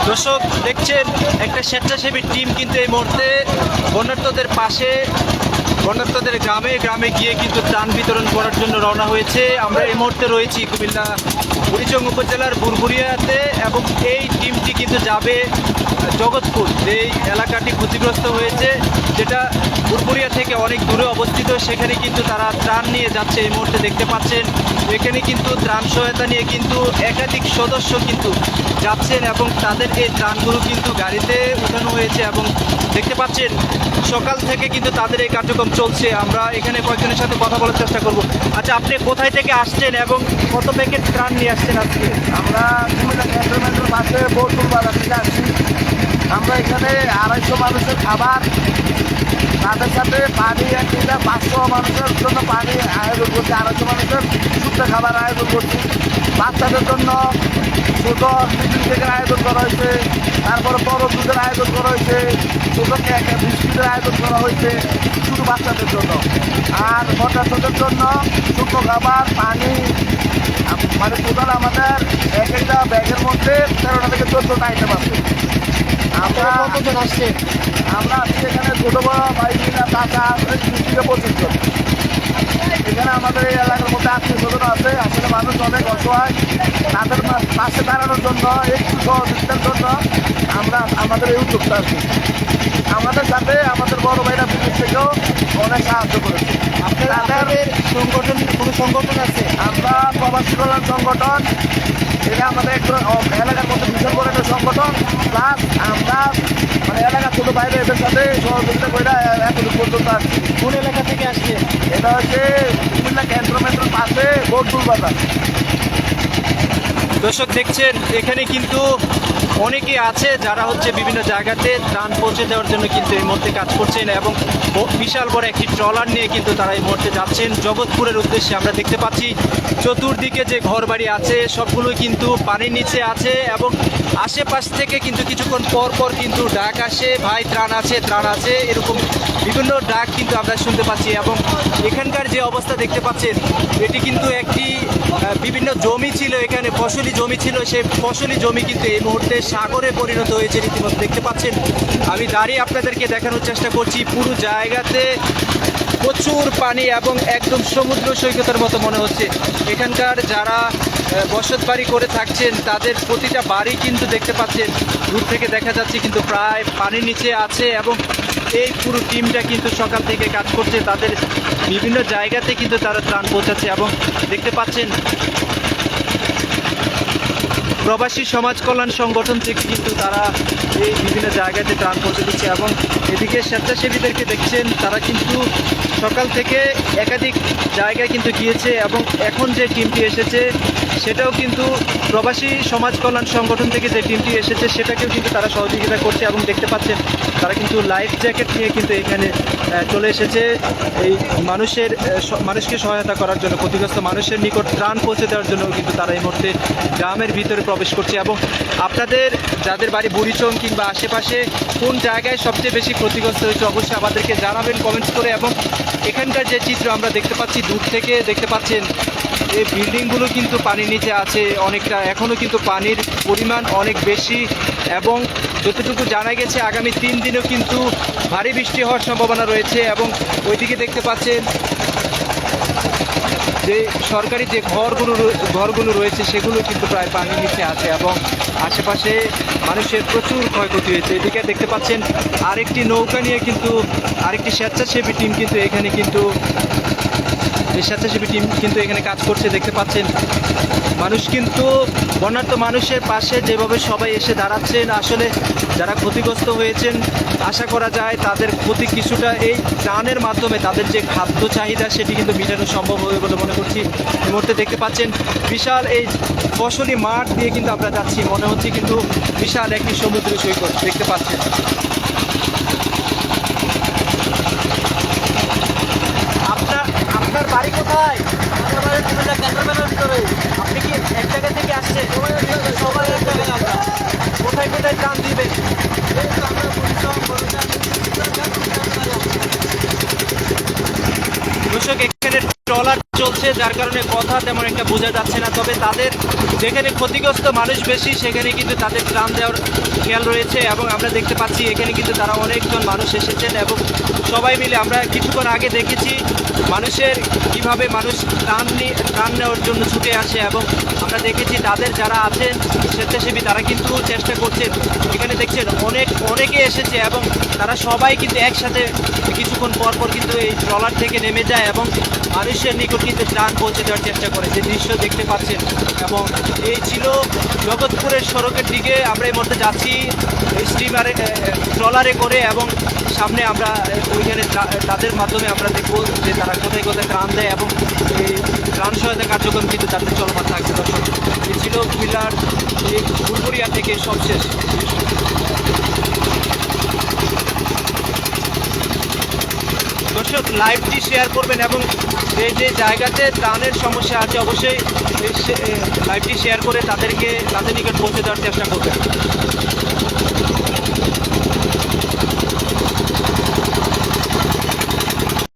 দর্শক দেখছেন একটা স্বেচ্ছাসেবী টিম কিন্তু এই মুহূর্তে বন্যার্তদের পাশে বন্যার্তদের গ্রামে গ্রামে গিয়ে কিন্তু ত্রাণ বিতরণ করার জন্য রওনা হয়েছে। আমরা এই মুহূর্তে রয়েছি কুমিল্লা বুড়িচং উপজেলার বুরবুরিয়াতে এবং এই টিমটি কিন্তু যাবে জগৎপুর, যেই এলাকাটি ক্ষতিগ্রস্ত হয়েছে, যেটা বুরবুরিয়া থেকে অনেক দূরে অবস্থিত। সেখানে কিন্তু তারা ত্রাণ নিয়ে যাচ্ছে। এই মুহূর্তে দেখতে পাচ্ছেন এখানে কিন্তু ত্রাণ সহায়তা নিয়ে কিন্তু একাধিক সদস্য কিন্তু যাচ্ছেন এবং তাদের এই ত্রাণগুলো কিন্তু গাড়িতে উঠানো হয়েছে এবং দেখতে পাচ্ছেন সকাল থেকে কিন্তু তাদের এই কার্যক্রম চলছে। আমরা এখানে কয়েকজনের সাথে কথা বলার চেষ্টা করব। আচ্ছা, আপনি কোথায় থেকে আসছেন এবং কত প্যাকেট ত্রাণ নিয়ে আসছেন আজকে? আমরা কুমিল্লা ক্যান্টনমেন্টের পাশে বোরপুর বাজার থেকে আসছি। আমরা এখানে 250 মানুষের খাবার, তাদের সাথে পানি 1 লিটার, 500 মানুষের জন্য পানি আয়োজন করছি, 250 মানুষের শুকনো খাবার আয়োজন করছি। বাচ্চাদের জন্য ছোটো টিফিন কেকের আয়োজন করা হয়েছে, তারপরে বড় দুধের আয়োজন করা হয়েছে, ছোটো কেক বিস্কুটের আয়োজন করা হয়েছে শুধু বাচ্চাদের জন্য। আর বন্যার্তদের জন্য শুকনো খাবার, পানি, মানে টোটাল আমাদের এক একটা ব্যাগের মধ্যে 13টা থেকে 14টা আইটেম আছে। আমরা কতজন আসছে? আমরা আজকে এখানে ছোটো বড় ভাই মিলা টাকা 20 থেকে 25 জন। এখানে আমাদের এই এলাকার মধ্যে আত্মীয় স্বজন আছে, আসলে মানুষ অনেক অসহায়, তাদের পাশে দাঁড়ানোর জন্য, একটু সহযোগিতার জন্য আমরা আমাদের এই উদ্যোগটা আছি। আমাদের সাথে আমাদের বড় ভাইরা বিদেশ থেকেও অনেক সাহায্য করেছে। আপনাদের সংগঠন কোনো সংগঠন আছে? আমরা প্রবাসী কল্যাণ সংগঠন, এটা আমাদের একটা এলাকার মধ্যে বিশাল বড় একটা সংগঠন। প্লাস আমরা মানে এলাকার ছোটো বাইরে এদের সাথে সহযোগিতা করে এতটুকু পর্যন্ত আসছি। কোন এলাকা থেকে আসছে? এটা হচ্ছে কুমিল্লা ক্যান্টনমেন্টের পাশে বোরপুর বাজার। দর্শক দেখছেন এখানে কিন্তু অনেকে আছে যারা হচ্ছে বিভিন্ন জায়গাতে ত্রাণ পৌঁছে দেওয়ার জন্য কিন্তু এই মুহূর্তে কাজ করছেন এবং বিশাল বড় একটি ট্রলার নিয়ে কিন্তু তারা এই মুহূর্তে যাচ্ছেন জগৎপুরের উদ্দেশ্যে। আমরা দেখতে পাচ্ছি চতুর্দিকে যে ঘরবাড়ি আছে সবগুলো কিন্তু পানির নিচে আছে এবং আশেপাশ থেকে কিন্তু কিছুক্ষণ পর পর কিন্তু ডাক আসে, ভাই ত্রাণ আছে ত্রাণ আছে, এরকম বিভিন্ন ডাক কিন্তু আমরা শুনতে পাচ্ছি। এবং এখানকার যে অবস্থা দেখতে পাচ্ছেন এটি কিন্তু একটি বিভিন্ন জমি ছিল, এখানে ফসলি জমি ছিল, সেই ফসলি জমি কিন্তু এই মুহূর্তে সাগরে পরিণত হয়েছে রীতিমতো। দেখতে পাচ্ছেন আমি দাঁড়িয়ে আপনাদেরকে দেখানোর চেষ্টা করছি, পুরো জায়গাতে প্রচুর পানি এবং একদম সমুদ্র সৈকতের মতো মনে হচ্ছে। এখানকার যারা বসত বাড়ি করে থাকছেন তাদের প্রতিটা বাড়ি কিন্তু দেখতে পাচ্ছেন দূর থেকে দেখা যাচ্ছে কিন্তু প্রায় পানির নিচে আছে এবং এই পুরো টিমটা কিন্তু সকাল থেকে কাজ করছে, তাদের বিভিন্ন জায়গাতে কিন্তু তারা ত্রাণ পৌঁছাচ্ছে এবং দেখতে পাচ্ছেন প্রবাসী সমাজ কল্যাণ সংগঠন থেকে কিন্তু তারা এই বিভিন্ন জায়গাতে ত্রাণ পৌঁছে দিচ্ছে এবং এদিকে স্বেচ্ছাসেবীদেরকে দেখছেন তারা কিন্তু সকাল থেকে একাধিক জায়গায় কিন্তু গিয়েছে এবং এখন যে টিমটি এসেছে সেটাও কিন্তু প্রবাসী সমাজ কল্যাণ সংগঠন থেকে যে টিমটি এসেছে সেটাকেও কিন্তু তারা সহযোগিতা করছে এবং দেখতে পাচ্ছেন তারা কিন্তু লাইফ জ্যাকেট নিয়ে কিন্তু এখানে চলে এসেছে এই মানুষকে সহায়তা করার জন্য, ক্ষতিগ্রস্ত মানুষের নিকট ত্রাণ পৌঁছে দেওয়ার জন্য কিন্তু তারা এই মুহূর্তে গ্রামের ভিতরে প্রবেশ করছে। এবং আপনাদের যাদের বাড়ি বুড়িচং কিংবা আশেপাশে কোন জায়গায় সবচেয়ে বেশি ক্ষতিগ্রস্ত হয়েছে অবশ্যই আমাদেরকে জানাবেন কমেন্টস করে। এবং এখানকার যে চিত্র আমরা দেখতে পাচ্ছি দূর থেকে দেখতে পাচ্ছেন এই বিল্ডিংগুলো কিন্তু পানির নিচে আছে অনেকটা, এখনও কিন্তু পানির পরিমাণ অনেক বেশি এবং যতটুকু জানা গেছে আগামী 3 দিনেও কিন্তু ভারী বৃষ্টি হওয়ার সম্ভাবনা রয়েছে। এবং ওইদিকে দেখতে পাচ্ছেন যে সরকারি যে ঘরগুলো রয়েছে সেগুলো কিন্তু প্রায় পানির নিচে আছে এবং আশেপাশে মানুষের প্রচুর ক্ষয়ক্ষতি হয়েছে। এদিকে দেখতে পাচ্ছেন আরেকটি নৌকা নিয়ে কিন্তু আরেকটি স্বেচ্ছাসেবী টিম কিন্তু এখানে কিন্তু এই স্বেচ্ছাসেবী টিম কিন্তু এখানে কাজ করছে। দেখতে পাচ্ছেন মানুষ কিন্তু বন্যার্ত মানুষের পাশে যেভাবে সবাই এসে দাঁড়াচ্ছেন, আসলে যারা ক্ষতিগ্রস্ত হয়েছেন আশা করা যায় তাদের ক্ষতি কিছুটা এই ত্রাণের মাধ্যমে তাদের যে খাদ্য চাহিদা সেটি কিন্তু মেটানো সম্ভব হবে বলে মনে করছি। এই মুহূর্তে দেখতে পাচ্ছেন বিশাল এই ফসলি মাঠ দিয়ে কিন্তু আমরা যাচ্ছি, মনে হচ্ছে কিন্তু বিশাল একটি সমুদ্র সৈকত দেখতে পাচ্ছেন। আপনার বাড়ি কোথায়? আমার বাড়ি কুমিল্লা ক্যান্টনমেন্টের ভিতরে। আপনি কি এক জায়গা থেকে আসছেন? সবাই এক জায়গায় আমরা। কোথায় কোথায় ত্রাণ দিবেন? দর্শক এখানে ট্রলার চলছে যার কারণে কথা তেমন একটা বোঝা যাচ্ছে না, তবে তাদের যেখানে ক্ষতিগ্রস্ত মানুষ বেশি সেখানে কিন্তু তাদের ত্রাণ দেওয়ার খেয়াল রয়েছে। এবং আমরা দেখতে পাচ্ছি এখানে কিন্তু তারা অনেকজন মানুষ এসেছেন এবং সবাই মিলে আমরা কিছুক্ষণ আগে দেখেছি মানুষের কিভাবে মানুষ ত্রাণ নেওয়ার জন্য ছুটে আসে। এবং আমরা দেখেছি তাদের যারা আছেন স্বেচ্ছাসেবী তারা কিন্তু চেষ্টা করছেন। এখানে দেখছেন অনেকে এসেছে এবং তারা সবাই কিন্তু একসাথে কিছুক্ষণ পর পর কিন্তু এই ট্রলার থেকে নেমে যায় এবং মানুষের নিকট কিন্তু ত্রাণ পৌঁছে দেওয়ার চেষ্টা করে, যে দৃশ্য দেখতে পাচ্ছেন। এবং এই ছিল জগৎপুরের সড়কের দিকে আমরা এই মুহূর্তে যাচ্ছি স্টিমারে ট্রলারে করে, এবং সামনে আমরা ওইখানে তাদের মাধ্যমে আমরা দেখব যে তারা কোথায় কোথায় ত্রাণ দেয় এবং এই ত্রাণ সহায়তা কার্যক্রম কিন্তু তাদের চলমান থাকবে। দর্শক, এই ছিল কুমিল্লার এই ফুলপুরিয়া থেকে সবশেষ। দর্শক, লাইভটি শেয়ার করবেন এবং যে জায়গাতে ত্রাণের সমস্যা আছে অবশ্যই লাইভটি শেয়ার করে তাদের নিকট পৌঁছে দেওয়ার চেষ্টা করবেন।